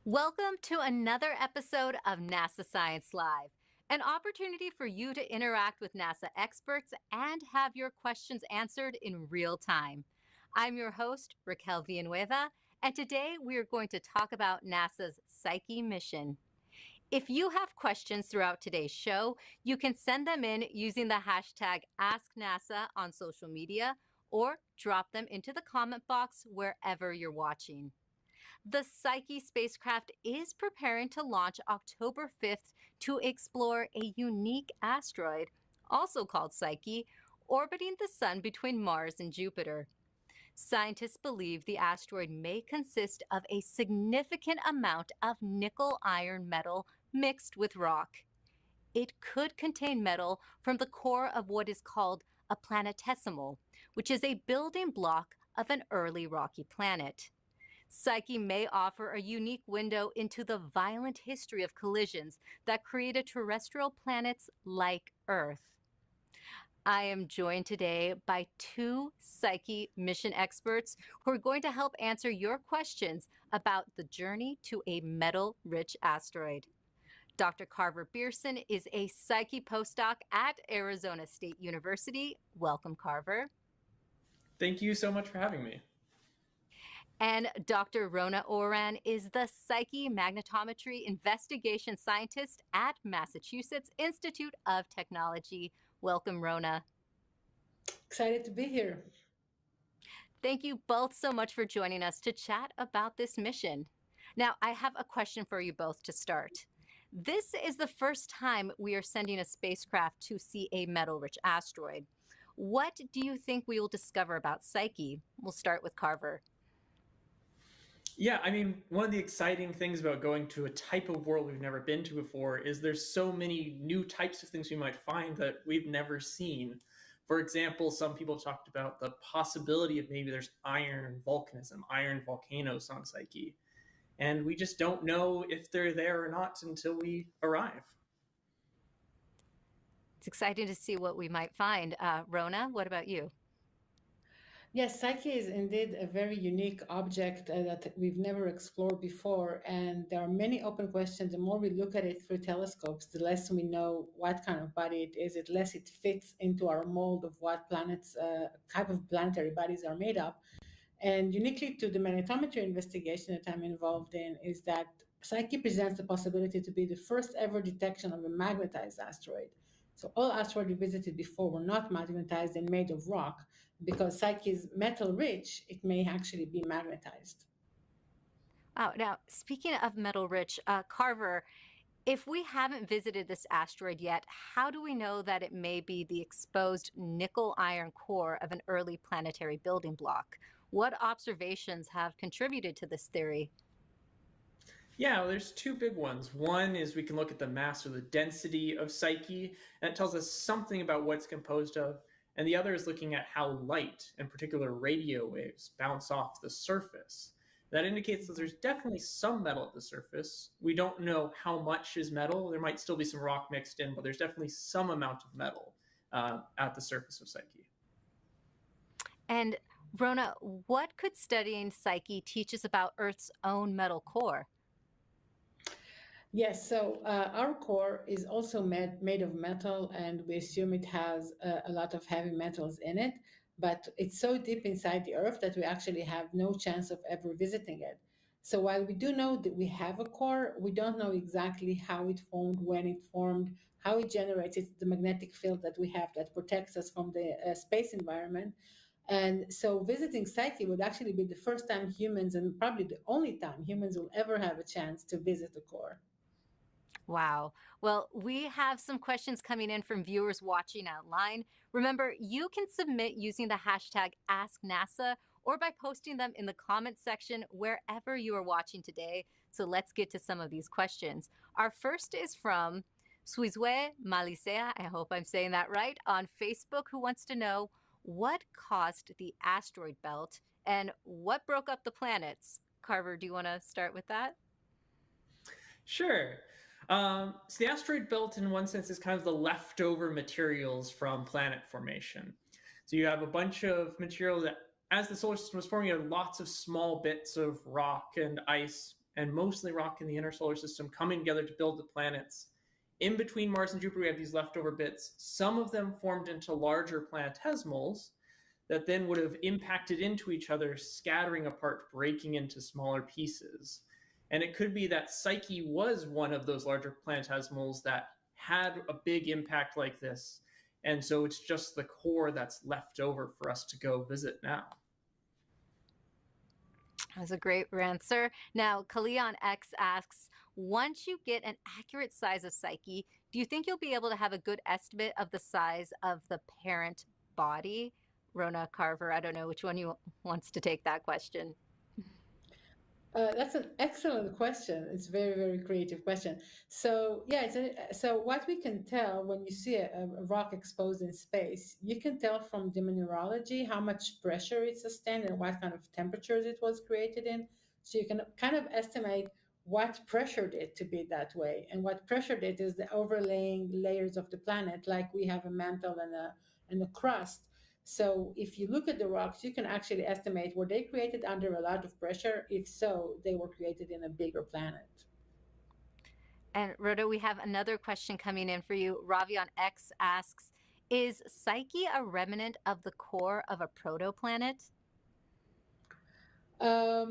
Welcome to another episode of NASA Science Live, an opportunity for you to interact with NASA experts and have your questions answered in real time. I'm your host, Raquel Villanueva, and today we are going to talk about NASA's Psyche mission. If you have questions throughout today's show, you can send them in using the hashtag AskNASA on social media or drop them into the comment box wherever you're watching. The Psyche spacecraft is preparing to launch October 5th to explore a unique asteroid, also called Psyche, orbiting the Sun between Mars and Jupiter. Scientists believe the asteroid may consist of a significant amount of nickel iron metal mixed with rock. It could contain metal from the core of what is called a planetesimal, which is a building block of an early rocky planet. Psyche may offer a unique window into the violent history of collisions that created terrestrial planets like Earth. I am joined today by two Psyche mission experts who are going to help answer your questions about the journey to a metal-rich asteroid. Dr. Carver Pearson is a Psyche postdoc at Arizona State University. Welcome, Carver. Thank you so much for having me. And Dr. Rona Oran is the Psyche Magnetometry Investigation Scientist at Massachusetts Institute of Technology. Welcome, Rona. Excited to be here. Thank you both so much for joining us to chat about this mission. Now, I have a question for you both to start. This is the first time we are sending a spacecraft to see a metal-rich asteroid. What do you think we will discover about Psyche? We'll start with Carver. Yeah, I mean, one of the exciting things about going to a type of world we've never been to before is there's so many new types of things we might find that we've never seen. For example, some people talked about the possibility of maybe there's iron volcanism, iron volcanoes on Psyche. And we just don't know if they're there or not until we arrive. It's exciting to see what we might find. Rona, what about you? Yes, Psyche is indeed a very unique object that we've never explored before. And there are many open questions. The more we look at it through telescopes, the less we know what kind of body it is, the less it fits into our mold of what planets, type of planetary bodies are made of. And uniquely to the magnetometry investigation that I'm involved in is that Psyche presents the possibility to be the first ever detection of a magnetized asteroid. So all asteroids we visited before were not magnetized and made of rock. Because Psyche is metal rich, it may actually be magnetized. Oh, now, speaking of metal rich, Carver, if we haven't visited this asteroid yet, how do we know that it may be the exposed nickel iron core of an early planetary building block? What observations have contributed to this theory? Yeah, well, there's two big ones. One is we can look at the mass or the density of Psyche, and it tells us something about what it's composed of. And the other is looking at how light, in particular radio waves, bounce off the surface. That indicates that there's definitely some metal at the surface. We don't know how much is metal. There might still be some rock mixed in, but there's definitely some amount of metal at the surface of Psyche. And Rona, what could studying Psyche teach us about Earth's own metal core? Yes, so our core is also made of metal, and we assume it has a lot of heavy metals in it. But it's so deep inside the Earth that we actually have no chance of ever visiting it. So while we do know that we have a core, we don't know exactly how it formed, when it formed, how it generated the magnetic field that we have that protects us from the space environment. And so visiting Psyche would actually be the first time humans, and probably the only time humans will ever have a chance to visit the core. Wow. Well, we have some questions coming in from viewers watching online. Remember, you can submit using the hashtag AskNASA or by posting them in the comments section wherever you are watching today. So let's get to some of these questions. Our first is from Suizwe Malisea, I hope I'm saying that right, on Facebook, who wants to know what caused the asteroid belt and what broke up the planets. Carver, do you want to start with that? Sure. So the asteroid belt, in one sense, is kind of the leftover materials from planet formation. So you have a bunch of material that, as the solar system was forming, you had lots of small bits of rock and ice and mostly rock in the inner solar system coming together to build the planets. In between Mars and Jupiter, we have these leftover bits. Some of them formed into larger planetesimals that then would have impacted into each other, scattering apart, breaking into smaller pieces. And it could be that Psyche was one of those larger planetesimals that had a big impact like this. And so it's just the core that's left over for us to go visit now. That's a great answer. Now, Kaleon X asks, once you get an accurate size of Psyche, do you think you'll be able to have a good estimate of the size of the parent body? Rona, Carver, I don't know which one you wants to take that question. That's an excellent question. It's a very, very creative question. So yeah, so what we can tell when you see a rock exposed in space, you can tell from the mineralogy how much pressure it sustained and what kind of temperatures it was created in. So you can kind of estimate what pressured it to be that way. And what pressured it is the overlaying layers of the planet, like we have a mantle and a crust. So if you look at the rocks, you can actually estimate, were they created under a lot of pressure? If so, they were created in a bigger planet. And Rhoda, we have another question coming in for you. Ravion X asks, is Psyche a remnant of the core of a protoplanet? I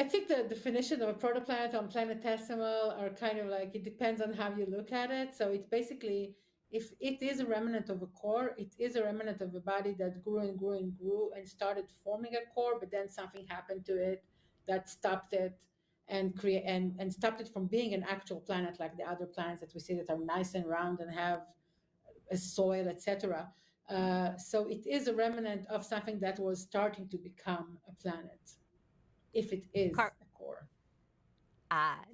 think the definition of a protoplanet and planetesimal are kind of like, it depends on how you look at it. So it's basically, if it is a remnant of a core, it is a remnant of a body that grew and grew and grew and started forming a core, but then something happened to it that stopped it and stopped it from being an actual planet like the other planets that we see that are nice and round and have a soil, etc. So it is a remnant of something that was starting to become a planet, if it is a core.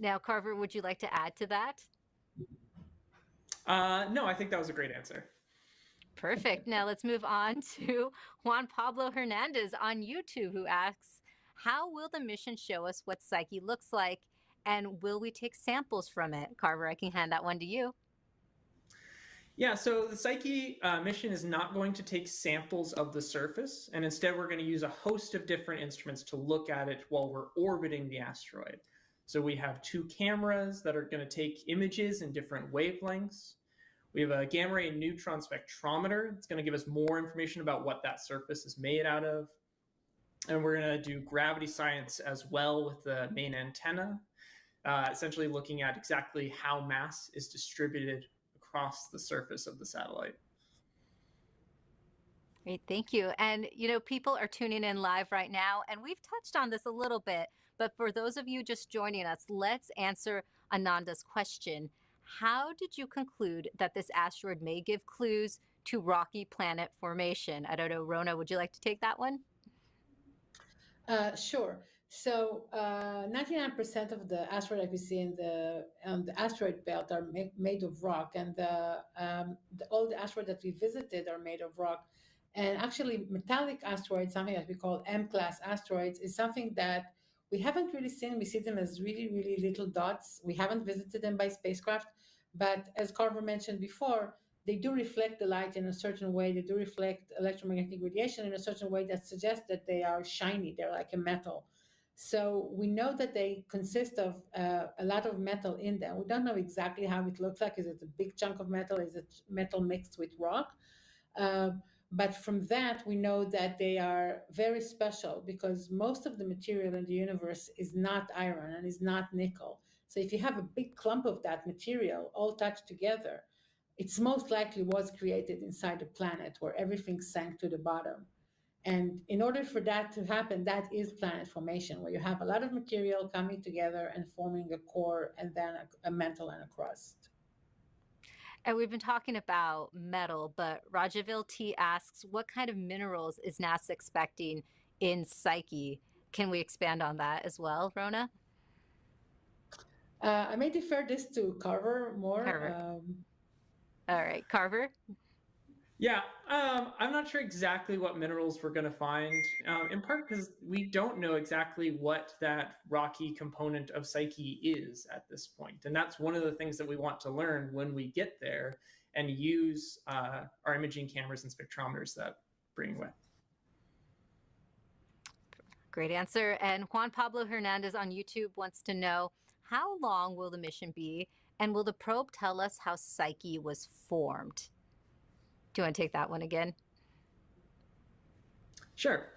Now, Carver, would you like to add to that? No, I think that was a great answer. Perfect. Now let's move on to Juan Pablo Hernandez on YouTube, who asks, how will the mission show us what Psyche looks like, and will we take samples from it? Carver, I can hand that one to you. Yeah, so the Psyche mission is not going to take samples of the surface, and instead we're going to use a host of different instruments to look at it while we're orbiting the asteroid. So we have 2 cameras that are going to take images in different wavelengths. We have a gamma ray neutron spectrometer. It's going to give us more information about what that surface is made out of. And we're going to do gravity science as well with the main antenna, essentially looking at exactly how mass is distributed across the surface of the satellite. Great, thank you. And, you know, people are tuning in live right now, and we've touched on this a little bit, but for those of you just joining us, let's answer Ananda's question. How did you conclude that this asteroid may give clues to rocky planet formation? I don't know, Rona, would you like to take that one? Sure. So 99% of the asteroid that we see in the asteroid belt are made of rock, and all the asteroids that we visited are made of rock. And actually, metallic asteroids, something that we call M-class asteroids, is something that we haven't really seen. We see them as really, really little dots. We haven't visited them by spacecraft, but as Carver mentioned before, they do reflect the light in a certain way. They do reflect electromagnetic radiation in a certain way that suggests that they are shiny. They're like a metal. So we know that they consist of a lot of metal in them. We don't know exactly how it looks like. Is it a big chunk of metal? Is it metal mixed with rock? But from that, we know that they are very special because most of the material in the universe is not iron and is not nickel. So if you have a big clump of that material all touched together, it's most likely was created inside a planet where everything sank to the bottom. And in order for that to happen, that is planet formation, where you have a lot of material coming together and forming a core and then a mantle and a crust. And we've been talking about metal, but Rajavil T asks, what kind of minerals is NASA expecting in Psyche? Can we expand on that as well, Rona? I may defer this to Carver more. Carver. All right, Carver? Yeah, I'm not sure exactly what minerals we're going to find, in part because we don't know exactly what that rocky component of Psyche is at this point. And that's one of the things that we want to learn when we get there and use our imaging cameras and spectrometers that bring with. Great answer. And Juan Pablo Hernandez on YouTube wants to know, how long will the mission be? And will the probe tell us how Psyche was formed? Do you want to take that one again? Sure.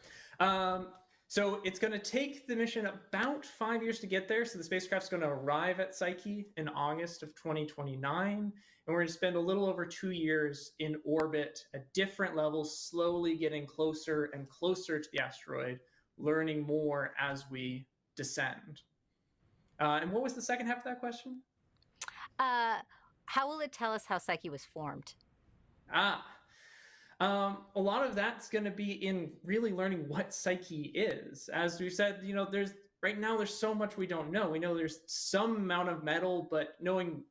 So it's going to take the mission about 5 years to get there. So the spacecraft's going to arrive at Psyche in August of 2029. And we're going to spend a little over 2 years in orbit at different levels, slowly getting closer and closer to the asteroid, learning more as we descend. And what was the second half of that question? How will it tell us how Psyche was formed? A lot of that's going to be in really learning what Psyche is. As we said, right now there's so much we don't know. We know there's some amount of metal, but knowing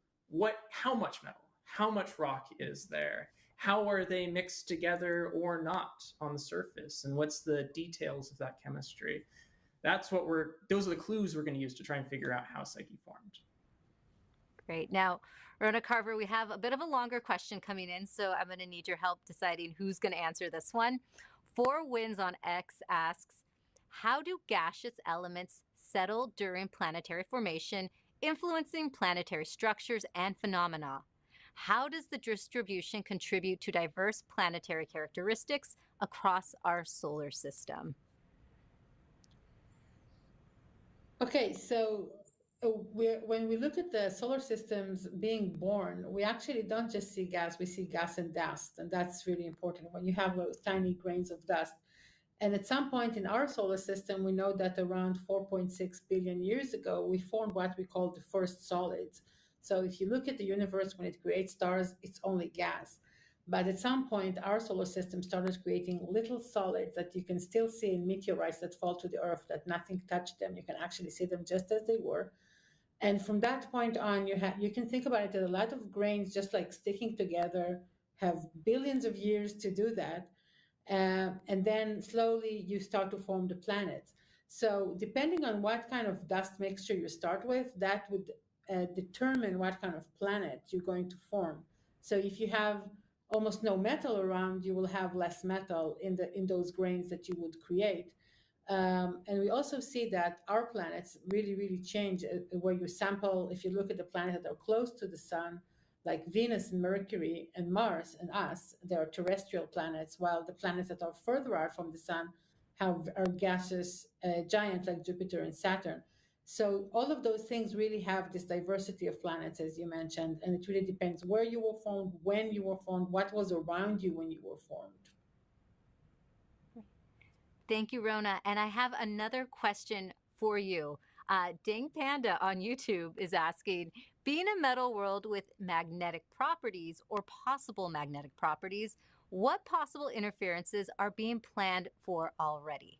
how much metal, how much rock is there, how are they mixed together or not on the surface, and what's the details of that chemistry. Those are the clues we're going to use to try and figure out how Psyche formed. Great. Now, Rona Carver, we have a bit of a longer question coming in, so I'm going to need your help deciding who's going to answer this one. Four Winds on X asks, how do gaseous elements settle during planetary formation, influencing planetary structures and phenomena? How does the distribution contribute to diverse planetary characteristics across our solar system? Okay, so when we look at the solar systems being born, we actually don't just see gas, we see gas and dust. And that's really important when you have those tiny grains of dust. And at some point in our solar system, we know that around 4.6 billion years ago, we formed what we call the first solids. So if you look at the universe when it creates stars, it's only gas. But at some point, our solar system started creating little solids that you can still see in meteorites that fall to the Earth, that nothing touched them. You can actually see them just as they were. And from that point on, you can think about it that a lot of grains just like sticking together, have billions of years to do that. And then slowly you start to form the planets. So depending on what kind of dust mixture you start with, that would determine what kind of planet you're going to form. So if you have almost no metal around, you will have less metal in those grains that you would create. And we also see that our planets really, really change where you sample. If you look at the planets that are close to the sun, like Venus and Mercury and Mars and us, they are terrestrial planets, while the planets that are further out from the sun are gaseous giants like Jupiter and Saturn. So all of those things really have this diversity of planets, as you mentioned, and it really depends where you were formed, when you were formed, what was around you when you were formed. Thank you, Rona. And I have another question for you. Ding Panda on YouTube is asking, being a metal world with magnetic properties or possible magnetic properties, what possible interferences are being planned for already?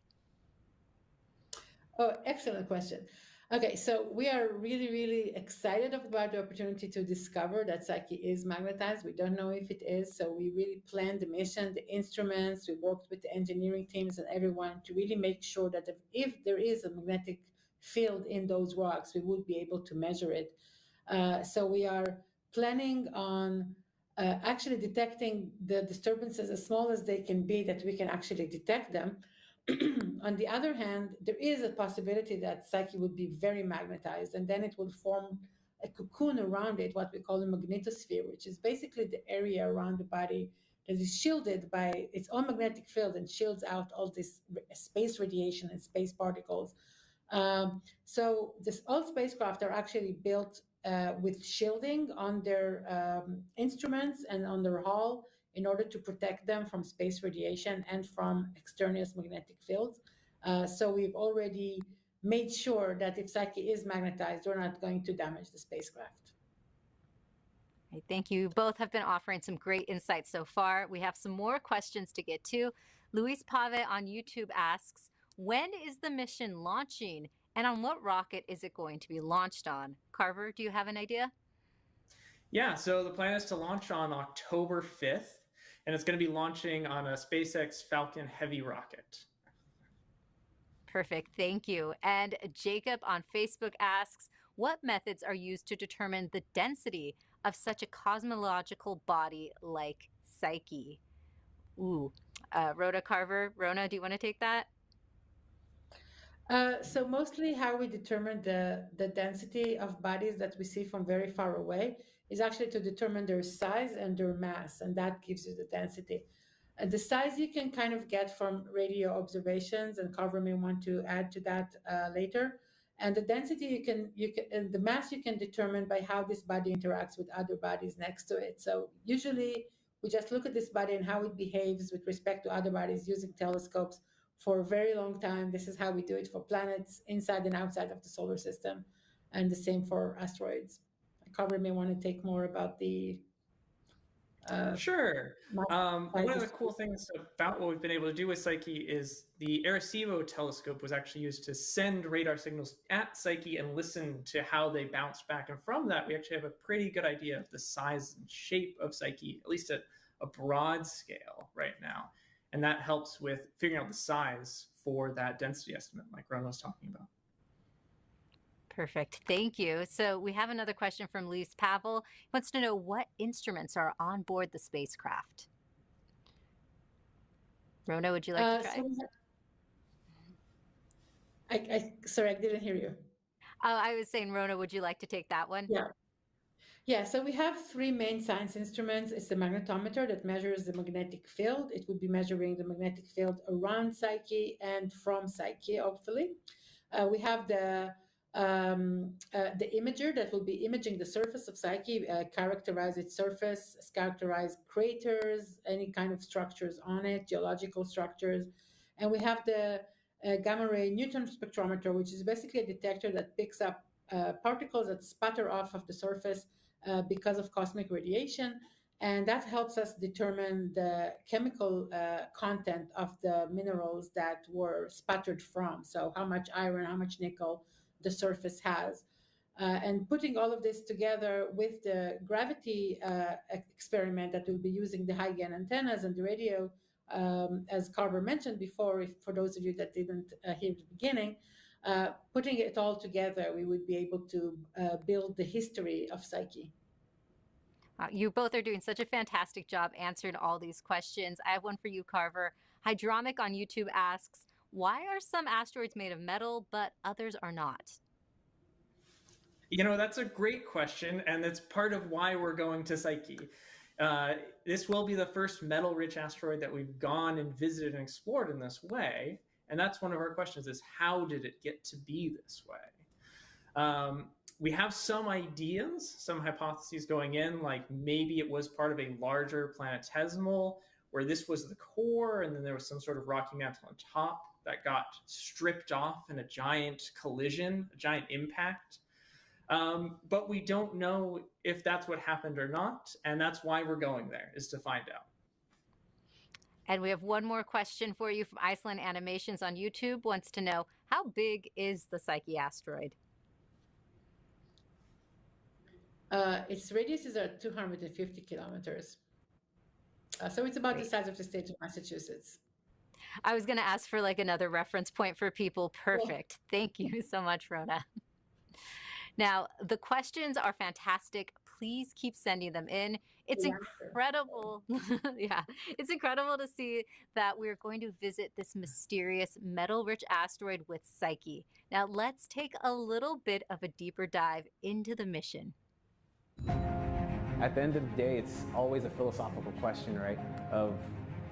Oh, excellent question. Okay, so we are really, really excited about the opportunity to discover that Psyche is magnetized. We don't know if it is, so we really planned the mission, the instruments. We worked with the engineering teams and everyone to really make sure that if there is a magnetic field in those rocks, we would be able to measure it. So we are planning on actually detecting the disturbances as small as they can be, that we can actually detect them. On the other hand, there is a possibility that Psyche would be very magnetized, and then it will form a cocoon around it, what we call a magnetosphere, which is basically the area around the body that is shielded by its own magnetic field and shields out all this space radiation and space particles. So all spacecraft are actually built with shielding on their instruments and on their hull, in order to protect them from space radiation and from extraneous magnetic fields. So we've already made sure that if Psyche is magnetized, we're not going to damage the spacecraft. Right, thank you. Both have been offering some great insights so far. We have some more questions to get to. Luis Pave on YouTube asks, when is the mission launching and on what rocket is it going to be launched on? Carver, do you have an idea? Yeah, so the plan is to launch on October 5th, and it's going to be launching on a SpaceX Falcon Heavy rocket. Perfect, thank you. And Jacob on Facebook asks, what methods are used to determine the density of such a cosmological body like Psyche? Rhoda Carver. Rona, do you want to take that? So mostly how we determine the density of bodies that we see from very far away is actually to determine their size and their mass, and that gives you the density. The size you can kind of get from radio observations, and Carver may want to add to that later. And the density and the mass you can determine by how this body interacts with other bodies next to it. So usually we just look at this body and how it behaves with respect to other bodies using telescopes for a very long time. This is how we do it for planets inside and outside of the solar system, and the same for asteroids. Carver may want to take more about the Sure. One of the cool things about what we've been able to do with Psyche is the Arecibo telescope was actually used to send radar signals at Psyche and listen to how they bounce back. And from that, we actually have a pretty good idea of the size and shape of Psyche, at least at a broad scale right now. And that helps with figuring out the size for that density estimate like Rona was talking about. Perfect. Thank you. So we have another question from Luis Pavel. He wants to know what instruments are on board the spacecraft. Rona, would you like to try? Sorry, I didn't hear you. I was saying, Rona, would you like to take that one? Yeah, so we have three main science instruments. It's the magnetometer that measures the magnetic field. It would be measuring the magnetic field around Psyche and from Psyche, hopefully. We have the imager that will be imaging the surface of Psyche, characterize its surface, characterize craters, any kind of structures on it, geological structures. And we have the gamma ray neutron spectrometer, which is basically a detector that picks up particles that sputter off of the surface because of cosmic radiation. And that helps us determine the chemical content of the minerals that were sputtered from. So how much iron, how much nickel the surface has. And putting all of this together with the gravity experiment that will be using the high gain antennas and the radio, as Carver mentioned before, for those of you that didn't hear the beginning, putting it all together, we would be able to build the history of Psyche. You both are doing such a fantastic job answering all these questions. I have one for you, Carver. Hydromic on YouTube asks, why are some asteroids made of metal, but others are not? You know, that's a great question, and it's part of why we're going to Psyche. This will be the first metal-rich asteroid that we've gone and visited and explored in this way. And that's one of our questions is, how did it get to be this way? We have some ideas, some hypotheses going in, like maybe it was part of a larger planetesimal where this was the core and then there was some sort of rocky mantle on top that got stripped off in a giant collision, a giant impact. But we don't know if that's what happened or not. And that's why we're going there, is to find out. And we have one more question for you from Iceland Animations on YouTube. Wants to know, how big is the Psyche asteroid? Its radiuses are 250 kilometers. So it's about the size of the state of Massachusetts. I was going to ask for like another reference point for people. Perfect. Yeah. Thank you so much, Rona. Now, the questions are fantastic. Please keep sending them in. It's incredible. Yeah, it's incredible to see that we're going to visit this mysterious metal-rich asteroid with Psyche. Now, let's take a little bit of a deeper dive into the mission. At the end of the day, it's always a philosophical question, right? Of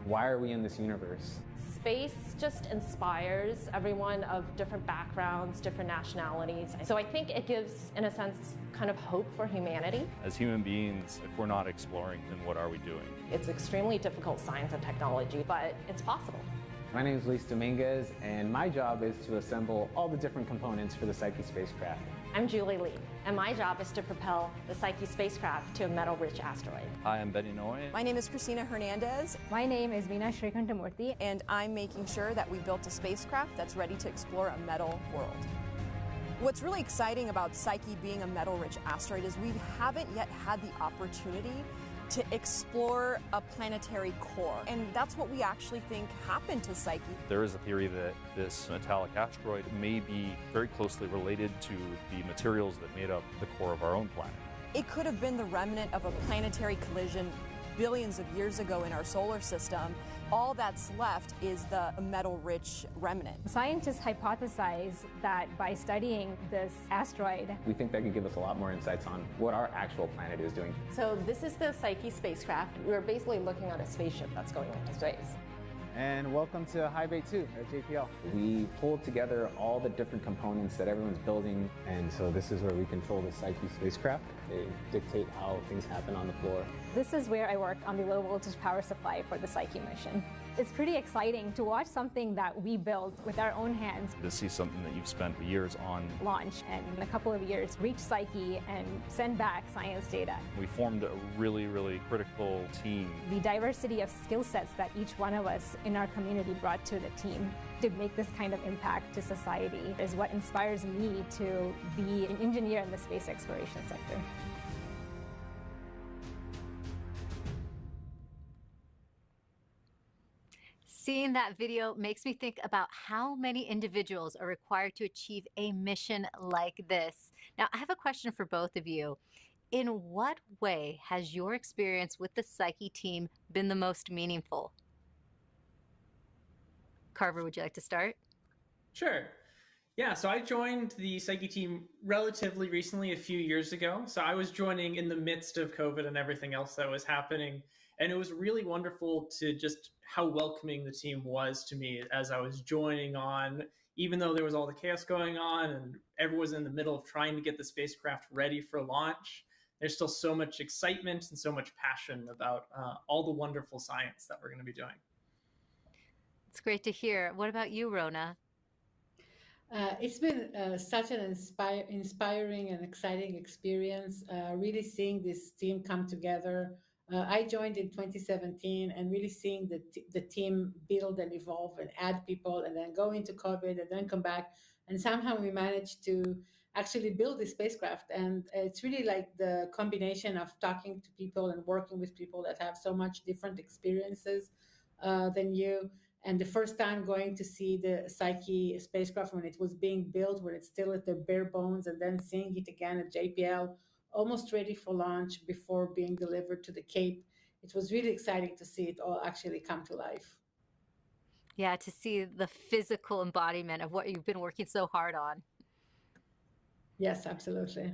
why are we in this universe? Space just inspires everyone of different backgrounds, different nationalities. So I think it gives, in a sense, kind of hope for humanity. As human beings, if we're not exploring, then what are we doing? It's extremely difficult science and technology, but it's possible. My name is Luis Dominguez, and my job is to assemble all the different components for the Psyche spacecraft. I'm Julie Lee, and my job is to propel the Psyche spacecraft to a metal-rich asteroid. Hi, I'm Betty Noy. My name is Christina Hernandez. My name is Veena Srikantamurthy. And I'm making sure that we built a spacecraft that's ready to explore a metal world. What's really exciting about Psyche being a metal-rich asteroid is we haven't yet had the opportunity to explore a planetary core. And that's what we actually think happened to Psyche. There is a theory that this metallic asteroid may be very closely related to the materials that made up the core of our own planet. It could have been the remnant of a planetary collision billions of years ago in our solar system, all that's left is the metal-rich remnant. Scientists hypothesize that by studying this asteroid, We think that could give us a lot more insights on what our actual planet is doing. So this is the Psyche spacecraft. We're basically looking at a spaceship that's going into space. And welcome to High Bay 2 at JPL. We pulled together all the different components that everyone's building, and so this is where we control the Psyche spacecraft. They dictate how things happen on the floor. this is where I work on the low voltage power supply for the Psyche mission. It's pretty exciting to watch something that we built with our own hands To see something that you've spent years on. launch and in a couple of years reach Psyche and send back science data. We formed a really, really critical team. The diversity of skill sets that each one of us in our community brought to the team to make this kind of impact to society is what inspires me to be an engineer in the space exploration sector. Seeing that video makes me think about how many individuals are required to achieve a mission like this. Now, I have a question for both of you. In what way has your experience with the Psyche team been the most meaningful? Carver, would you like to start? Sure. Yeah, so I joined the Psyche team relatively recently, a few years ago. So I was joining in the midst of COVID and everything else that was happening. And it was really wonderful to just how welcoming the team was to me as I was joining on, even though there was all the chaos going on and everyone was in the middle of trying to get the spacecraft ready for launch. There's still so much excitement and so much passion about all the wonderful science that we're going to be doing. It's great to hear. What about you, Rona? It's been such an inspiring and exciting experience, really seeing this team come together. I joined in 2017 and really seeing the team build and evolve and add people and then go into COVID and then come back. And somehow we managed to actually build this spacecraft. And it's really like the combination of talking to people and working with people that have so much different experiences than you. And the first time going to see the Psyche spacecraft when it was being built, when it's still at the bare bones, and then seeing it again at JPL, almost ready for launch before being delivered to the Cape. It was really exciting to see it all actually come to life. Yeah, to see the physical embodiment of what you've been working so hard on. Yes, absolutely.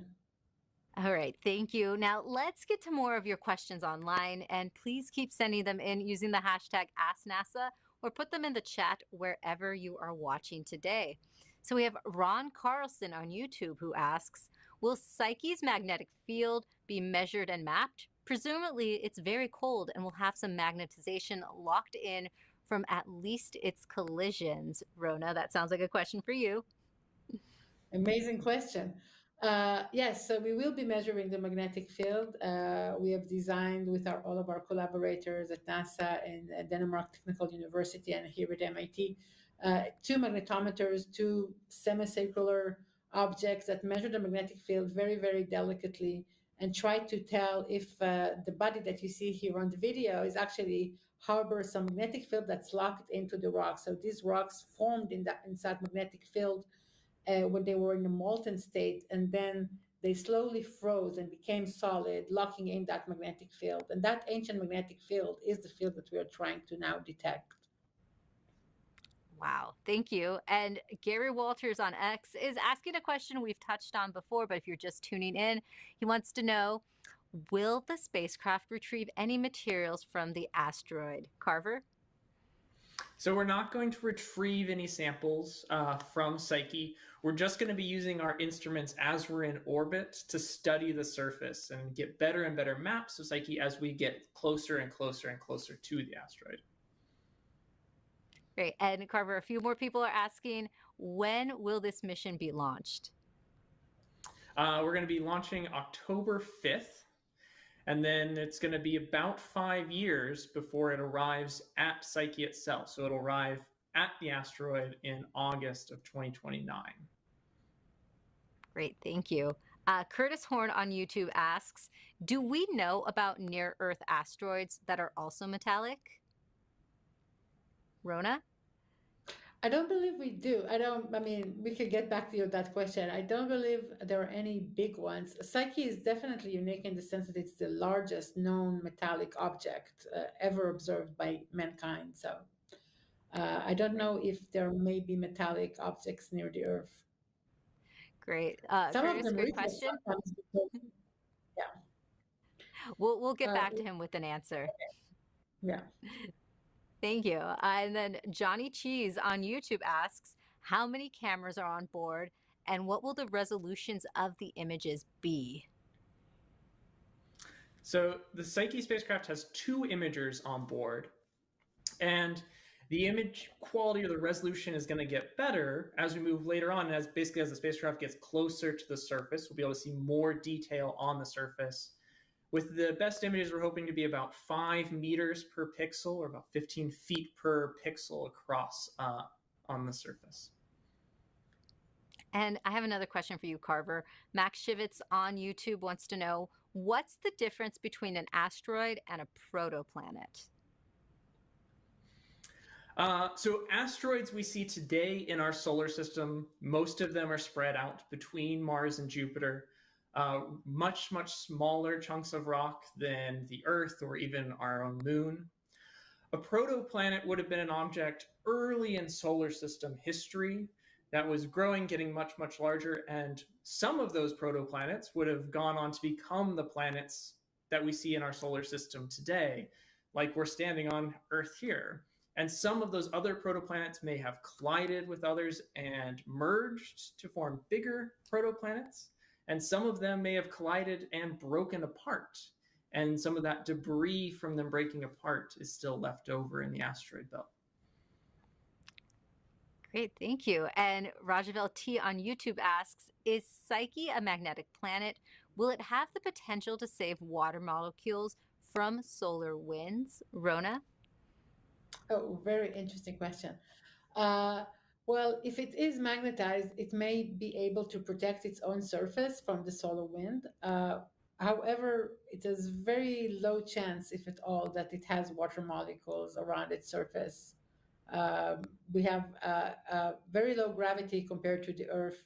All right, thank you. Now let's get to more of your questions online, and please keep sending them in using the hashtag AskNASA or put them in the chat wherever you are watching today. So we have Ron Carlson on YouTube who asks, will Psyche's magnetic field be measured and mapped? Presumably it's very cold and will have some magnetization locked in from at least its collisions. Rona, that sounds like a question for you. Amazing question. Yes, so we will be measuring the magnetic field. We have designed with all of our collaborators at NASA and Denmark Technical University and here at MIT, 2 magnetometers, 2 semicircular objects that measure the magnetic field very, very delicately and try to tell if the body that you see here on the video is actually harbor some magnetic field that's locked into the rock. So these rocks formed inside magnetic field when they were in a molten state, and then they slowly froze and became solid, locking in that magnetic field. And that ancient magnetic field is the field that we are trying to now detect. Wow, thank you. And Gary Walters on X is asking a question we've touched on before, but if you're just tuning in, he wants to know, will the spacecraft retrieve any materials from the asteroid? Carver? So we're not going to retrieve any samples from Psyche. We're just going to be using our instruments as we're in orbit to study the surface and get better and better maps of Psyche as we get closer and closer and closer to the asteroid. Great. And Carver, a few more people are asking, when will this mission be launched? We're going to be launching October 5th. And then it's going to be about 5 years before it arrives at Psyche itself. So it'll arrive at the asteroid in August of 2029. Great, thank you. Curtis Horn on YouTube asks, do we know about near-Earth asteroids that are also metallic? Rona? I don't believe we do. I mean, we could get back to you on that question. I don't believe there are any big ones. Psyche is definitely unique in the sense that it's the largest known metallic object ever observed by mankind. So I don't know if there may be metallic objects near the Earth. Great. Some Curtis, of them great reach us question. sometimes because, yeah. We'll get back to him with an answer. Yeah. Thank you. And then Johnny Cheese on YouTube asks, how many cameras are on board and what will the resolutions of the images be? So the Psyche spacecraft has 2 imagers on board, and the image quality or the resolution is going to get better as we move later on. And as the spacecraft gets closer to the surface, we'll be able to see more detail on the surface. With the best images, we're hoping to be about 5 meters per pixel, or about 15 feet per pixel across on the surface. And I have another question for you, Carver. Max Shivitz on YouTube wants to know, what's the difference between an asteroid and a protoplanet? So asteroids we see today in our solar system, most of them are spread out between Mars and Jupiter. Much, much smaller chunks of rock than the Earth or even our own moon. A protoplanet would have been an object early in solar system history that was growing, getting much, much larger, and some of those protoplanets would have gone on to become the planets that we see in our solar system today, like we're standing on Earth here. And some of those other protoplanets may have collided with others and merged to form bigger protoplanets. And some of them may have collided and broken apart. And some of that debris from them breaking apart is still left over in the asteroid belt. Great, thank you. And Rajavel T on YouTube asks, is Psyche a magnetic planet? Will it have the potential to save water molecules from solar winds? Rona? Oh, very interesting question. Well, if it is magnetized, it may be able to protect its own surface from the solar wind. However, it is very low chance, if at all, that it has water molecules around its surface. We have very low gravity compared to the Earth.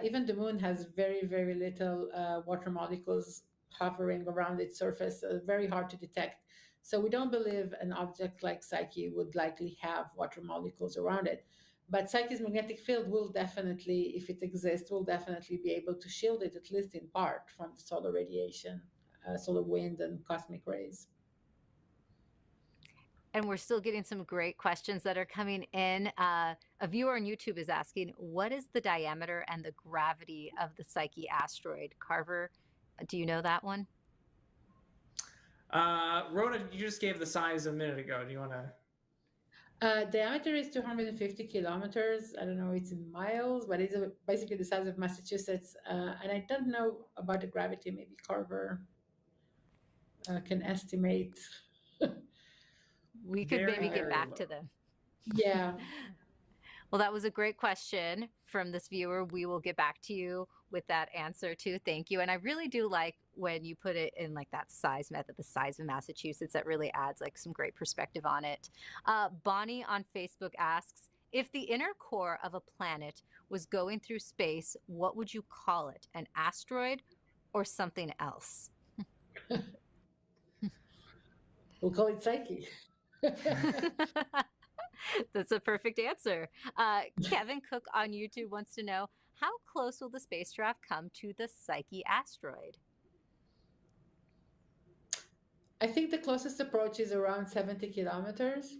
Even the moon has very, very little water molecules hovering around its surface, very hard to detect. So we don't believe an object like Psyche would likely have water molecules around it. But Psyche's magnetic field will definitely, if it exists, will definitely be able to shield it, at least in part, from the solar radiation, solar wind, and cosmic rays. And we're still getting some great questions that are coming in. A viewer on YouTube is asking, what is the diameter and the gravity of the Psyche asteroid? Carver, do you know that one? Rhoda, you just gave the size a minute ago. Do you want to? Diameter is 250 kilometers. I don't know, it's in miles, but it's basically the size of Massachusetts. And I don't know about the gravity. Maybe Carver can estimate. We could maybe get back to them. Yeah. Well, that was a great question from this viewer. We will get back to you with that answer too. Thank you. And I really do like when you put it in like that size method, the size of Massachusetts, that really adds like some great perspective on it. Bonnie on Facebook asks, if the inner core of a planet was going through space, what would you call it? An asteroid or something else? We'll call it Psyche. That's a perfect answer. Kevin Cook on YouTube wants to know, how close will the spacecraft come to the Psyche asteroid? I think the closest approach is around 70 kilometers.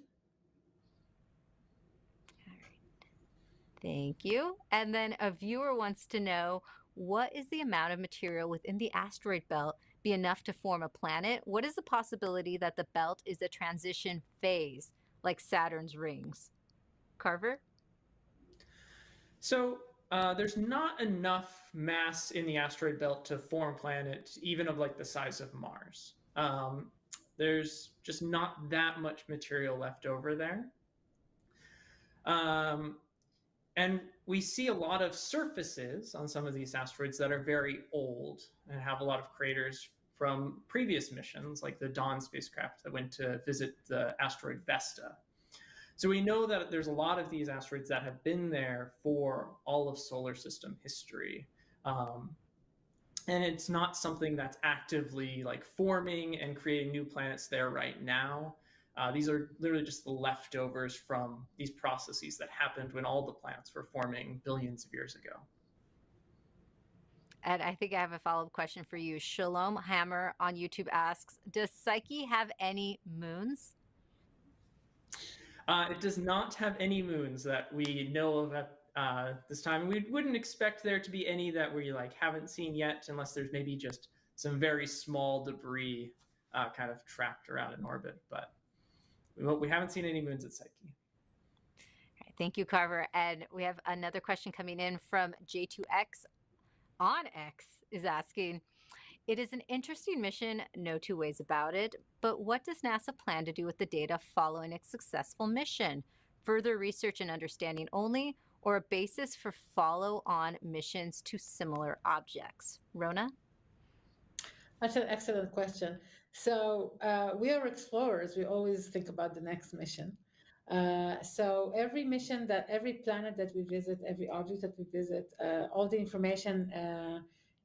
All right. Thank you. And then a viewer wants to know, what is the amount of material within the asteroid belt be enough to form a planet? What is the possibility that the belt is a transition phase, like Saturn's rings? Carver? So there's not enough mass in the asteroid belt to form a planet, even of like the size of Mars. There's just not that much material left over there. And we see a lot of surfaces on some of these asteroids that are very old and have a lot of craters from previous missions, like the Dawn spacecraft that went to visit the asteroid Vesta. So we know that there's a lot of these asteroids that have been there for all of solar system history. And it's not something that's actively like forming and creating new planets there right now. These are literally just the leftovers from these processes that happened when all the planets were forming billions of years ago. And I think I have a follow-up question for you. Shalom Hammer on YouTube asks, does Psyche have any moons? It does not have any moons that we know of at this time. We wouldn't expect there to be any that we like haven't seen yet, unless there's maybe just some very small debris kind of trapped around in orbit. But we haven't seen any moons at Psyche. All right, thank you, Carver. And we have another question coming in from J2X on X is asking, it is an interesting mission, no two ways about it, but what does NASA plan to do with the data following a successful mission? Further research and understanding only, or a basis for follow-on missions to similar objects? Rona? That's an excellent question. So we are explorers. We always think about the next mission. So every mission every planet that we visit, every object that we visit, all the information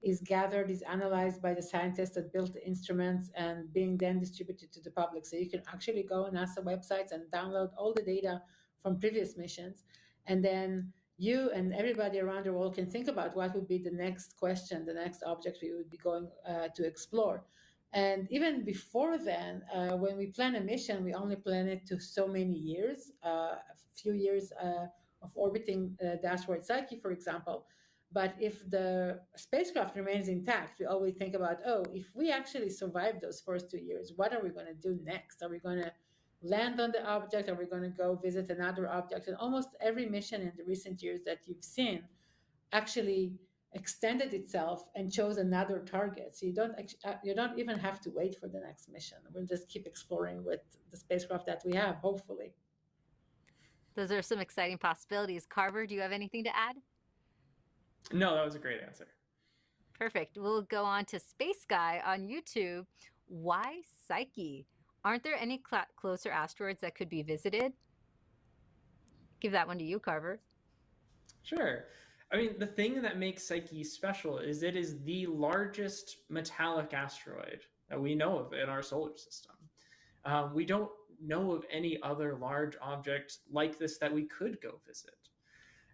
is gathered, is analyzed by the scientists that built the instruments and being then distributed to the public. So you can actually go on NASA websites and download all the data from previous missions. And then you and everybody around the world can think about what would be the next question, the next object we would be going to explore. And even before then, when we plan a mission, we only plan it to so many years, a few years of orbiting the asteroid Psyche, for example. But if the spacecraft remains intact, we always think about, oh, if we actually survive those first 2 years, what are we going to do next? Are we going to land on the object? Are we going to go visit another object? And almost every mission in the recent years that you've seen actually extended itself and chose another target. So you don't even have to wait for the next mission. We'll just keep exploring with the spacecraft that we have, hopefully. Those are some exciting possibilities. Carver, do you have anything to add? No, that was a great answer. Perfect. We'll go on to Space Guy on YouTube. Why Psyche? Aren't there any closer asteroids that could be visited? Give that one to you, Carver. Sure. I mean, the thing that makes Psyche special is it is the largest metallic asteroid that we know of in our solar system. We don't know of any other large object like this that we could go visit.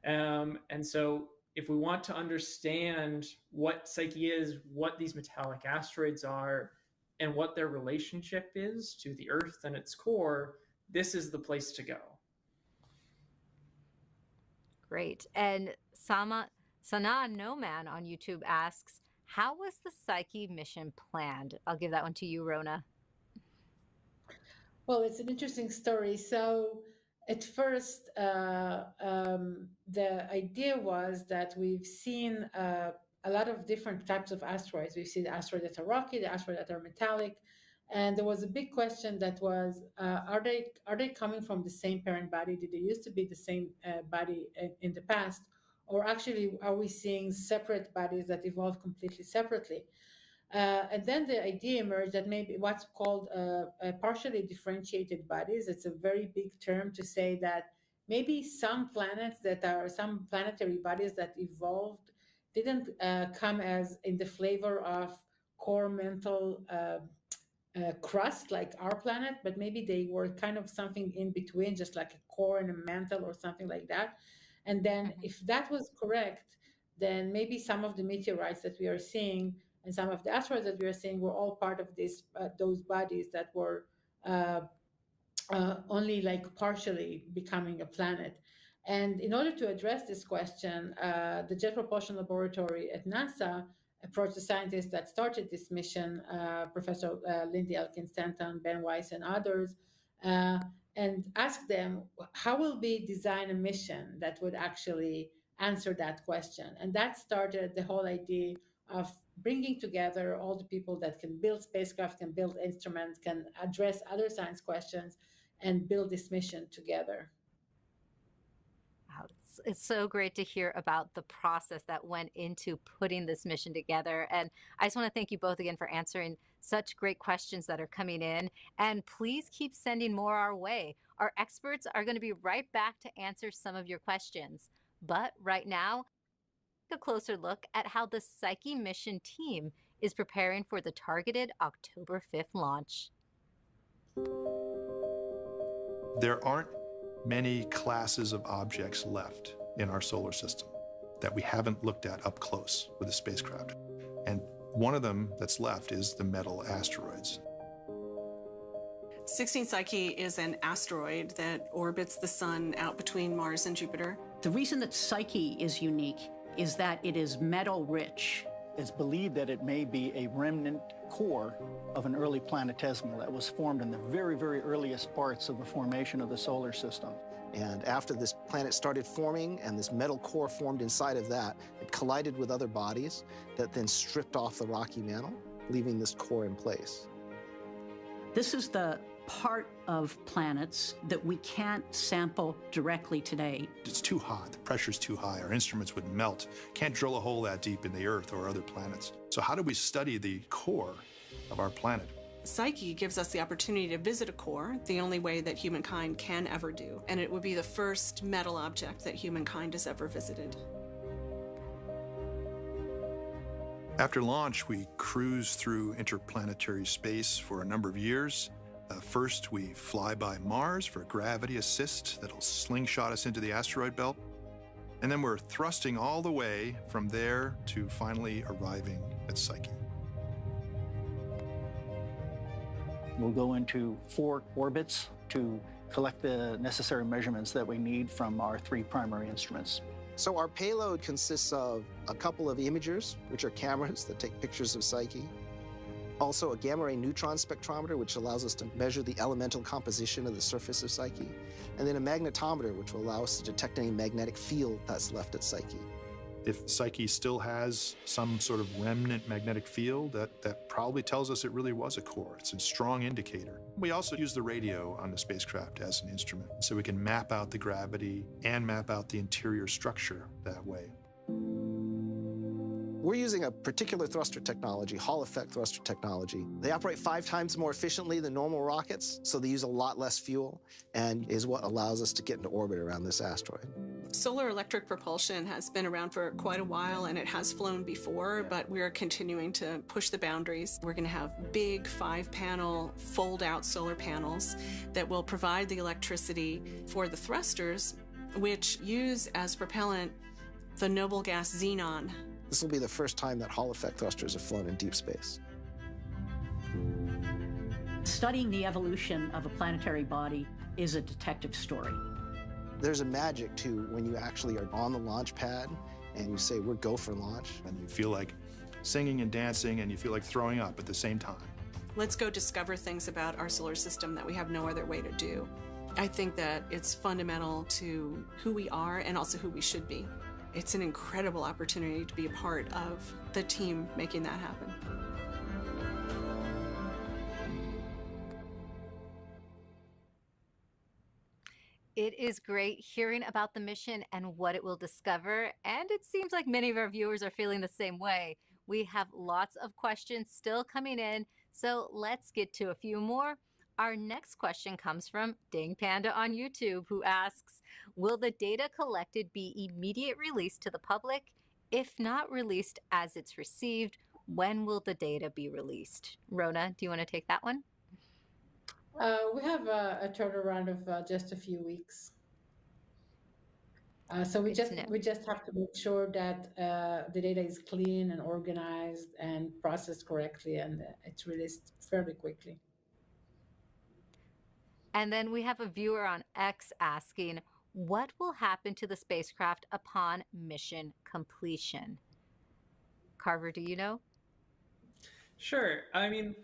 And so if we want to understand what Psyche is, what these metallic asteroids are, and what their relationship is to the Earth and its core, this is the place to go. Great. And Sana No Man on YouTube asks, how was the Psyche mission planned? I'll give that one to you, Rona. Well, it's an interesting story. So at first, the idea was that we've seen a lot of different types of asteroids. We've seen the asteroids that are rocky, the asteroids that are metallic. And there was a big question that was, are they coming from the same parent body? Did they used to be the same body in the past? Or actually, are we seeing separate bodies that evolved completely separately? And then the idea emerged that maybe what's called partially differentiated bodies. It's a very big term to say that maybe some planets that are some planetary bodies that evolved didn't come as in the flavor of core mantle crust like our planet, but maybe they were kind of something in between, just like a core and a mantle or something like that. And then if that was correct, then maybe some of the meteorites that we are seeing and some of the asteroids that we are seeing were all part of those bodies that were only like partially becoming a planet. And in order to address this question, the Jet Propulsion Laboratory at NASA approached the scientists that started this mission, Professor Lindy Elkins Stanton, Ben Weiss, and others, and asked them, how will we design a mission that would actually answer that question? And that started the whole idea of bringing together all the people that can build spacecraft, can build instruments, can address other science questions, and build this mission together. Wow, it's so great to hear about the process that went into putting this mission together. And I just want to thank you both again for answering such great questions that are coming in. And please keep sending more our way. Our experts are going to be right back to answer some of your questions. But right now, a closer look at how the Psyche mission team is preparing for the targeted October 5th launch. There aren't many classes of objects left in our solar system that we haven't looked at up close with a spacecraft. And one of them that's left is the metal asteroids. 16 Psyche is an asteroid that orbits the sun out between Mars and Jupiter. The reason that Psyche is unique is that it is metal rich. It's believed that it may be a remnant core of an early planetesimal that was formed in the very, very earliest parts of the formation of the solar system. And after this planet started forming and this metal core formed inside of that, it collided with other bodies that then stripped off the rocky mantle, leaving this core in place. This is the part of planets that we can't sample directly today. It's too hot, the pressure's too high, our instruments would melt. Can't drill a hole that deep in the Earth or other planets. So how do we study the core of our planet? Psyche gives us the opportunity to visit a core, the only way that humankind can ever do. And it would be the first metal object that humankind has ever visited. After launch, we cruised through interplanetary space for a number of years. First, we fly by Mars for gravity assist that'll slingshot us into the asteroid belt. And then we're thrusting all the way from there to finally arriving at Psyche. We'll go into 4 orbits to collect the necessary measurements that we need from our 3 primary instruments. So our payload consists of a couple of imagers, which are cameras that take pictures of Psyche. Also a gamma-ray neutron spectrometer, which allows us to measure the elemental composition of the surface of Psyche. And then a magnetometer, which will allow us to detect any magnetic field that's left at Psyche. If Psyche still has some sort of remnant magnetic field, that probably tells us it really was a core. It's a strong indicator. We also use the radio on the spacecraft as an instrument, so we can map out the gravity and map out the interior structure that way. We're using a particular thruster technology, Hall effect thruster technology. They operate 5 times more efficiently than normal rockets, so they use a lot less fuel, and is what allows us to get into orbit around this asteroid. Solar electric propulsion has been around for quite a while, and it has flown before, but we're continuing to push the boundaries. We're going to have big 5-panel fold-out solar panels that will provide the electricity for the thrusters, which use as propellant the noble gas xenon. This will be the first time that Hall effect thrusters have flown in deep space. Studying the evolution of a planetary body is a detective story. There's a magic, too, when you actually are on the launch pad and you say, we're go for launch. And you feel like singing and dancing, and you feel like throwing up at the same time. Let's go discover things about our solar system that we have no other way to do. I think that it's fundamental to who we are and also who we should be. It's an incredible opportunity to be a part of the team making that happen. It is great hearing about the mission and what it will discover, and it seems like many of our viewers are feeling the same way. We have lots of questions still coming in, so let's get to a few more. Our next question comes from Ding Panda on YouTube, who asks, will the data collected be immediate release to the public? If not released as it's received, when will the data be released? Rona, do you want to take that one? We have a turnaround of just a few weeks. So we just have to make sure that the data is clean and organized and processed correctly, and it's released fairly quickly. And then we have a viewer on X asking, what will happen to the spacecraft upon mission completion? Carver, do you know? Sure. I mean,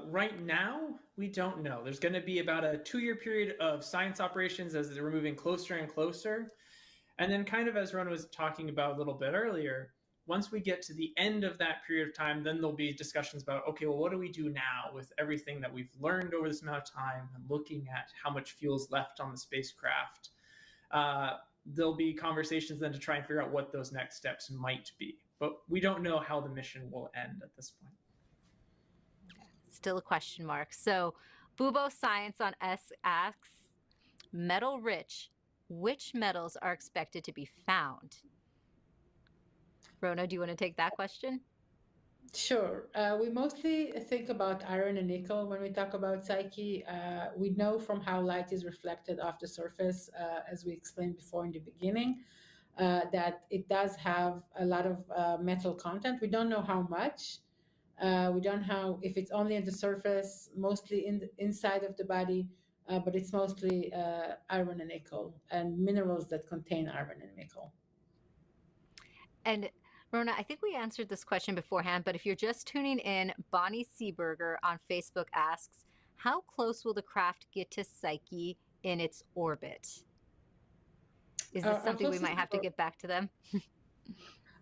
right now, we don't know. There's going to be about a 2-year period of science operations as we're moving closer and closer. And then kind of as Rona was talking about a little bit earlier, once we get to the end of that period of time, then there'll be discussions about, okay, well, what do we do now with everything that we've learned over this amount of time and looking at how much fuel is left on the spacecraft? there'll be conversations then to try and figure out what those next steps might be. But we don't know how the mission will end at this point. Still a question mark. So Bubo Science on S asks, metal rich, which metals are expected to be found? Rona, do you want to take that question? Sure. We mostly think about iron and nickel when we talk about Psyche. We know from how light is reflected off the surface, as we explained before in the beginning, that it does have a lot of metal content. We don't know how much. We don't know if it's only on the surface, mostly inside of the body, but it's mostly iron and nickel and minerals that contain iron and nickel. And Rona, I think we answered this question beforehand, but if you're just tuning in, Bonnie Seeberger on Facebook asks, how close will the craft get to Psyche in its orbit? Is this something we might have to get back to them?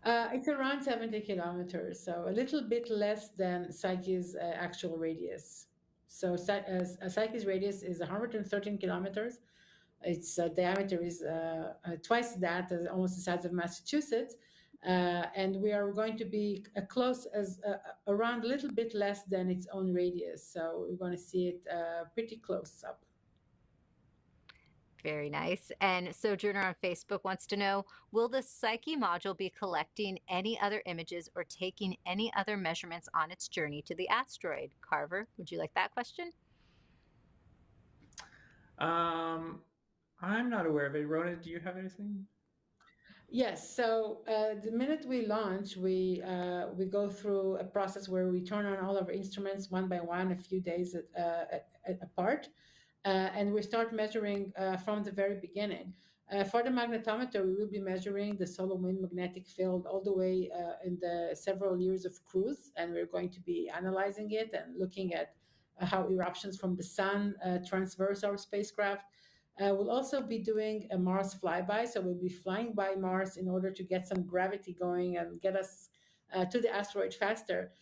It's around 70 kilometers, so a little bit less than Psyche's actual radius. So Psyche's radius is 113 kilometers. Its diameter is twice that, almost the size of Massachusetts. And we are going to be close as around a little bit less than its own radius. So we're going to see it pretty close up. Very nice. And Sojourner on Facebook wants to know, will the Psyche module be collecting any other images or taking any other measurements on its journey to the asteroid? Carver, would you like that question? I'm not aware of it. Rona, do you have anything? Yes. So the minute we launch, we go through a process where we turn on all of our instruments one by one, a few days apart, and we start measuring from the very beginning. For the magnetometer, we will be measuring the solar wind magnetic field all the way in the several years of cruise, and we're going to be analyzing it and looking at how eruptions from the sun transverse our spacecraft. We'll also be doing a Mars flyby, so we'll be flying by Mars in order to get some gravity going and get us to the asteroid faster.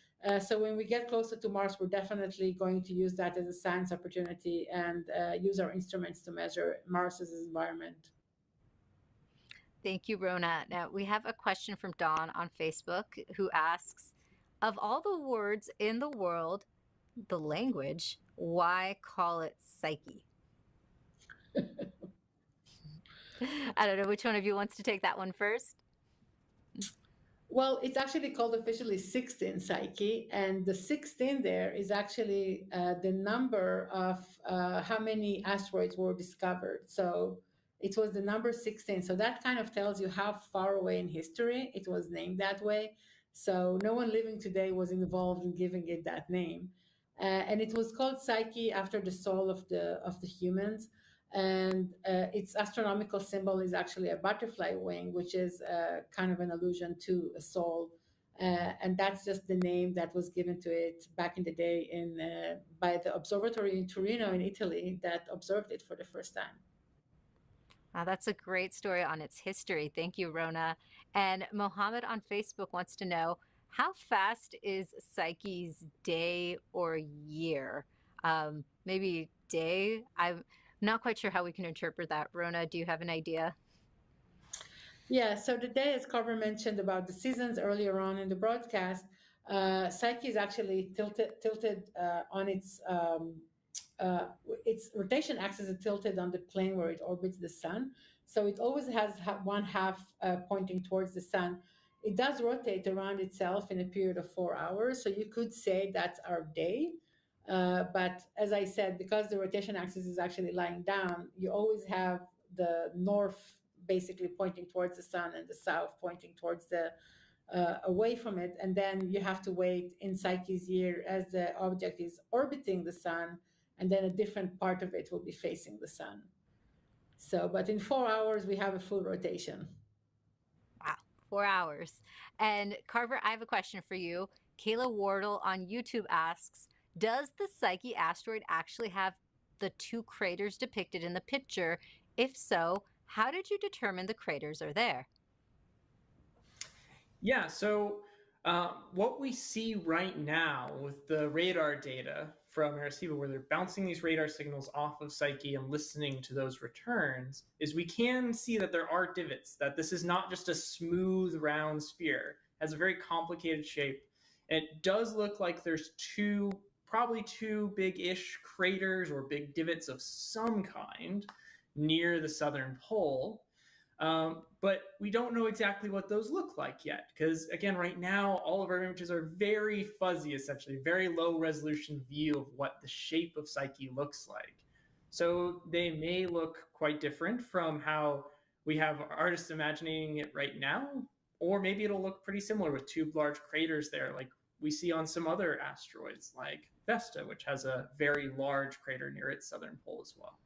So when we get closer to Mars, we're definitely going to use that as a science opportunity and use our instruments to measure Mars's environment. Thank you, Rona. Now, we have a question from Dawn on Facebook who asks, of all the words in the world, the language, why call it Psyche? I don't know which one of you wants to take that one first. Well, it's actually called officially 16 Psyche, and the 16 there is actually the number of how many asteroids were discovered. So it was the number 16. So that kind of tells you how far away in history it was named that way. So no one living today was involved in giving it that name. And it was called Psyche after the soul of the humans. And its astronomical symbol is actually a butterfly wing, which is kind of an allusion to a soul. And that's just the name that was given to it back in the day by the observatory in Torino in Italy that observed it for the first time. Wow, that's a great story on its history. Thank you, Rona. And Mohammed on Facebook wants to know, how fast is Psyche's day or year? Maybe day? I'm not quite sure how we can interpret that. Rona, do you have an idea? Yeah, so the day, as Carver mentioned about the seasons earlier on in the broadcast, Psyche is actually tilted on its rotation axis is tilted on the plane where it orbits the sun. So it always has one half pointing towards the sun. It does rotate around itself in a period of 4 hours. So you could say that's our day. But as I said, because the rotation axis is actually lying down, you always have the north basically pointing towards the sun and the south pointing towards the away from it. And then you have to wait in Psyche's year as the object is orbiting the sun, and then a different part of it will be facing the sun. So, but in 4 hours, we have a full rotation. Wow, 4 hours. And Carver, I have a question for you. Kayla Wardle on YouTube asks, does the Psyche asteroid actually have the 2 craters depicted in the picture? If so, how did you determine the craters are there? Yeah, so what we see right now with the radar data from Arecibo, where they're bouncing these radar signals off of Psyche and listening to those returns, is we can see that there are divots, that this is not just a smooth, round sphere. It has a very complicated shape. And it does look like there's probably two big-ish craters or big divots of some kind near the southern pole. But we don't know exactly what those look like yet, because again, right now, all of our images are very fuzzy, essentially, very low resolution view of what the shape of Psyche looks like. So they may look quite different from how we have artists imagining it right now, or maybe it'll look pretty similar with two large craters there, like we see on some other asteroids, like Vesta, which has a very large crater near its southern pole as well.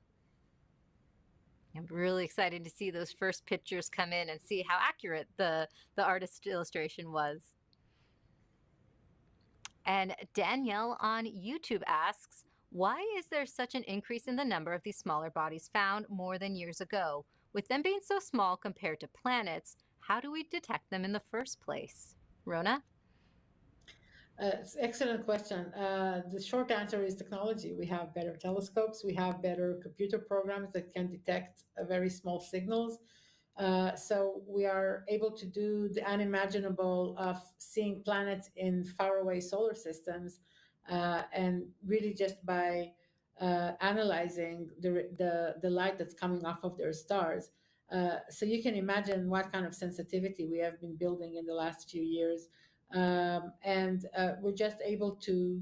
I'm really excited to see those first pictures come in and see how accurate the artist illustration was. And Danielle on YouTube asks, why is there such an increase in the number of these smaller bodies found more than years ago? With them being so small compared to planets, how do we detect them in the first place? Rona? Excellent question. The short answer is technology. We have better telescopes. We have better computer programs that can detect very small signals. So we are able to do the unimaginable of seeing planets in faraway solar systems, and really just by analyzing the light that's coming off of their stars. So you can imagine what kind of sensitivity we have been building in the last few years. And we're just able to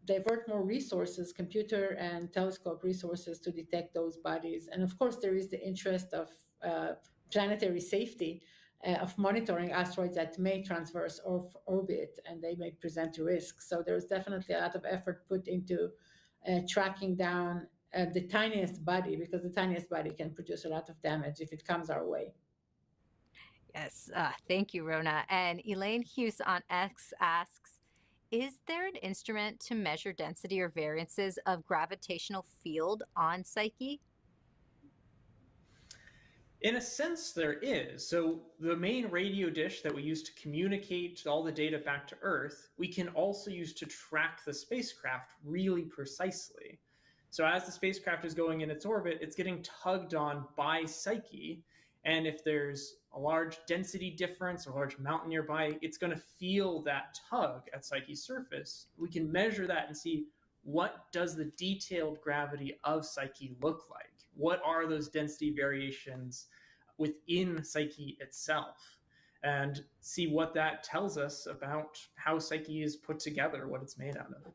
divert more resources, computer and telescope resources, to detect those bodies. And of course, there is the interest of planetary safety, of monitoring asteroids that may transverse orbit and they may present a risk. So there's definitely a lot of effort put into tracking down the tiniest body, because the tiniest body can produce a lot of damage if it comes our way. Yes, thank you, Rona. And Elaine Hughes on X asks, is there an instrument to measure density or variances of gravitational field on Psyche? In a sense, there is. So the main radio dish that we use to communicate all the data back to Earth, we can also use to track the spacecraft really precisely. So as the spacecraft is going in its orbit, it's getting tugged on by Psyche. And if there's a large density difference, a large mountain nearby, it's going to feel that tug at Psyche's surface. We can measure that and see, what does the detailed gravity of Psyche look like? What are those density variations within Psyche itself? And see what that tells us about how Psyche is put together, what it's made out of.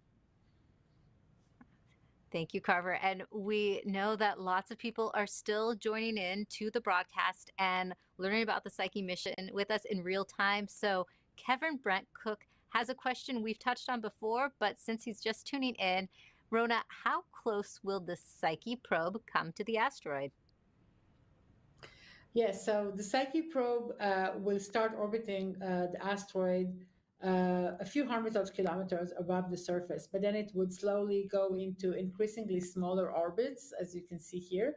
Thank you, Carver. And we know that lots of people are still joining in to the broadcast and learning about the Psyche mission with us in real time. So Kevin Brent Cook has a question we've touched on before, but since he's just tuning in, Rona, how close will the Psyche probe come to the asteroid? Yes, so the Psyche probe will start orbiting the asteroid a few hundreds of kilometers above the surface, but then it would slowly go into increasingly smaller orbits, as you can see here.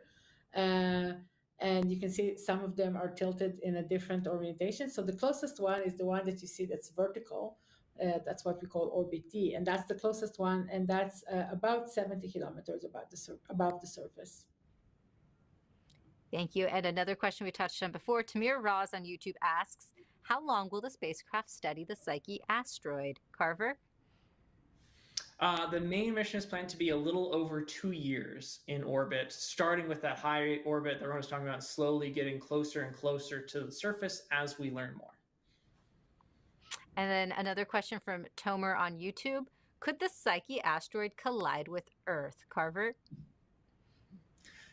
And you can see some of them are tilted in a different orientation. So the closest one is the one that you see that's vertical. That's what we call orbit D, and that's the closest one, and that's about 70 kilometers above the surface. Thank you. And another question we touched on before, Tamir Roz on YouTube asks, how long will the spacecraft study the Psyche asteroid? Carver? The main mission is planned to be a little over 2 years in orbit, starting with that high orbit that Ron was talking about, slowly getting closer and closer to the surface as we learn more. And then another question from Tomer on YouTube. Could the Psyche asteroid collide with Earth? Carver?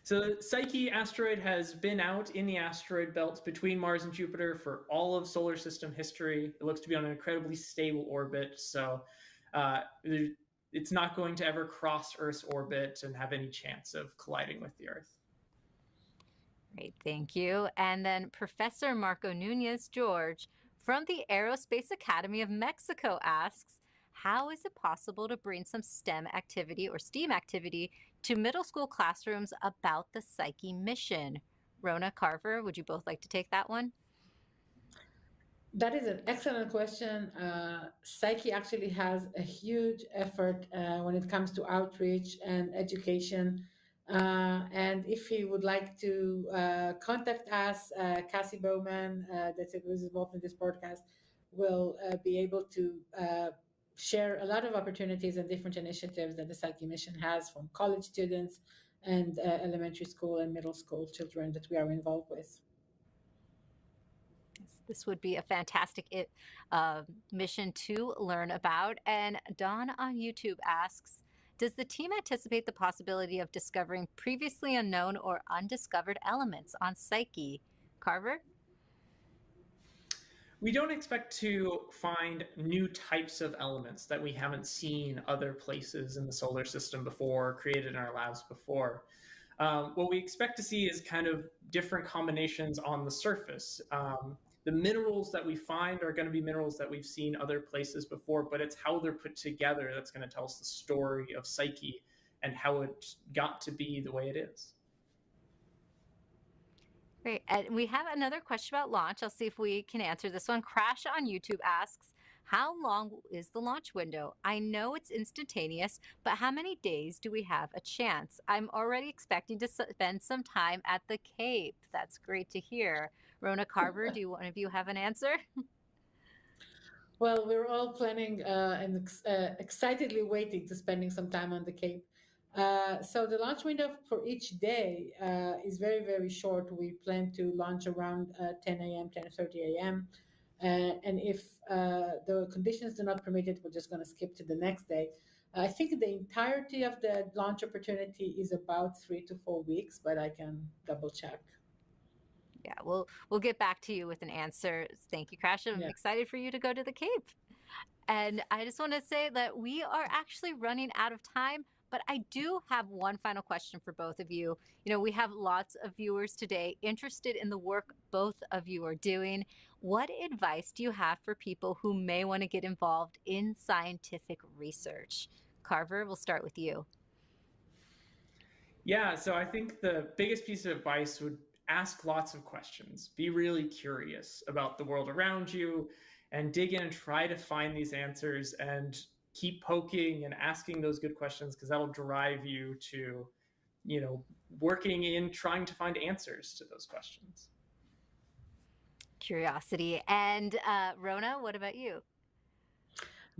So the Psyche asteroid has been out in the asteroid belt between Mars and Jupiter for all of solar system history. It looks to be on an incredibly stable orbit, so it's not going to ever cross Earth's orbit and have any chance of colliding with the Earth. Great, thank you. And then Professor Marco Nunez George from the Aerospace Academy of Mexico asks, how is it possible to bring some STEM activity or STEAM activity to middle school classrooms about the Psyche mission? Rona, Carver, would you both like to take that one? That is an excellent question. Psyche actually has a huge effort when it comes to outreach and education. And if you would like to contact us, Cassie Bowman, that was involved in this podcast, will be able to share a lot of opportunities and different initiatives that the Psyche Mission has, from college students and elementary school and middle school children that we are involved with. This would be a fantastic mission to learn about. And Dawn on YouTube asks, does the team anticipate the possibility of discovering previously unknown or undiscovered elements on Psyche? Carver? We don't expect to find new types of elements that we haven't seen other places in the solar system before, created in our labs before. What we expect to see is kind of different combinations on the surface. The minerals that we find are going to be minerals that we've seen other places before, but it's how they're put together that's going to tell us the story of Psyche and how it got to be the way it is. Great. And we have another question about launch. I'll see if we can answer this one. Crash on YouTube asks, how long is the launch window? I know it's instantaneous, but how many days do we have a chance? I'm already expecting to spend some time at the Cape. That's great to hear. Rona, Carver, do one of you have an answer? Well, we're all planning and excitedly waiting to spending some time on the Cape. So the launch window for each day is very, very short. We plan to launch around 10 a.m., 10:30 a.m. And if the conditions do not permit it, we're just going to skip to the next day. I think the entirety of the launch opportunity is about 3 to 4 weeks, but I can double check. Yeah, we'll get back to you with an answer. Thank you, Crash. I'm excited for you to go to the Cape. And I just want to say that we are actually running out of time, but I do have one final question for both of you. You know, we have lots of viewers today interested in the work both of you are doing. What advice do you have for people who may want to get involved in scientific research? Carver, we'll start with you. Yeah, so I think the biggest piece of advice would ask lots of questions. Be really curious about the world around you and dig in and try to find these answers and keep poking and asking those good questions, because that'll drive you to, you know, working in trying to find answers to those questions. Curiosity. And Rona, what about you?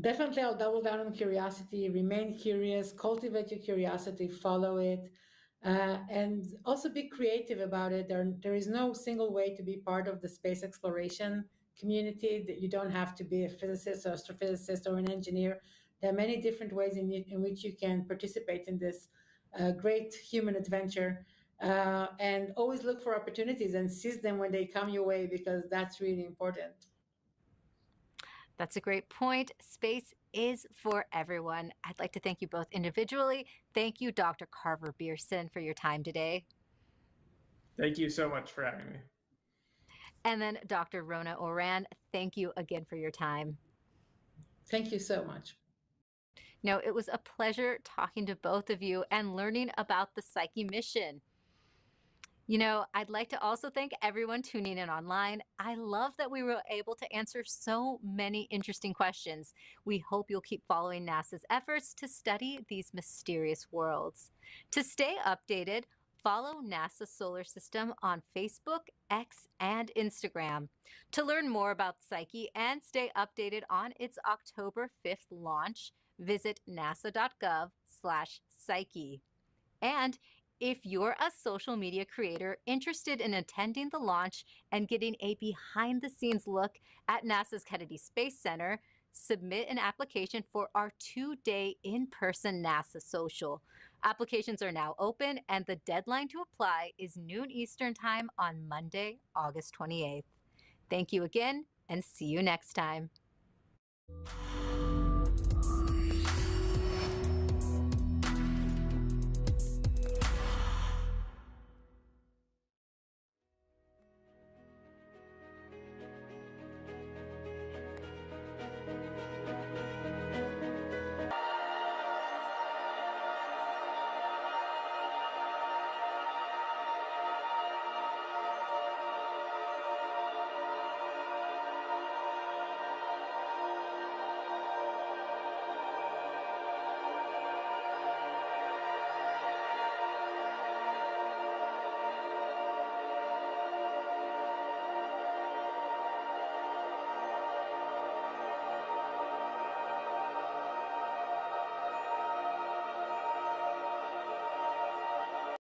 Definitely, I'll double down on curiosity. Remain curious, cultivate your curiosity, follow it. And also be creative about it. There is no single way to be part of the space exploration community. That you don't have to be a physicist or astrophysicist or an engineer. There are many different ways in which you can participate in this great human adventure. And always look for opportunities and seize them when they come your way, because that's really important. That's a great point. Space is for everyone. I'd like to thank you both individually. Thank you, Dr. Carver Bierson, for your time today. Thank you so much for having me. And then Dr. Rona Oran, thank you again for your time. Thank you so much. No, it was a pleasure talking to both of you and learning about the Psyche mission. You know, I'd like to also thank everyone tuning in online. I love that we were able to answer so many interesting questions. We hope you'll keep following NASA's efforts to study these mysterious worlds. To stay updated, follow NASA Solar System on Facebook, X, and Instagram. To learn more about Psyche and stay updated on its October 5th launch, visit nasa.gov/psyche. And if you're a social media creator interested in attending the launch and getting a behind-the-scenes look at NASA's Kennedy Space Center, submit an application for our 2-day in-person NASA Social. Applications are now open, and the deadline to apply is noon Eastern Time on Monday, August 28th. Thank you again, and see you next time.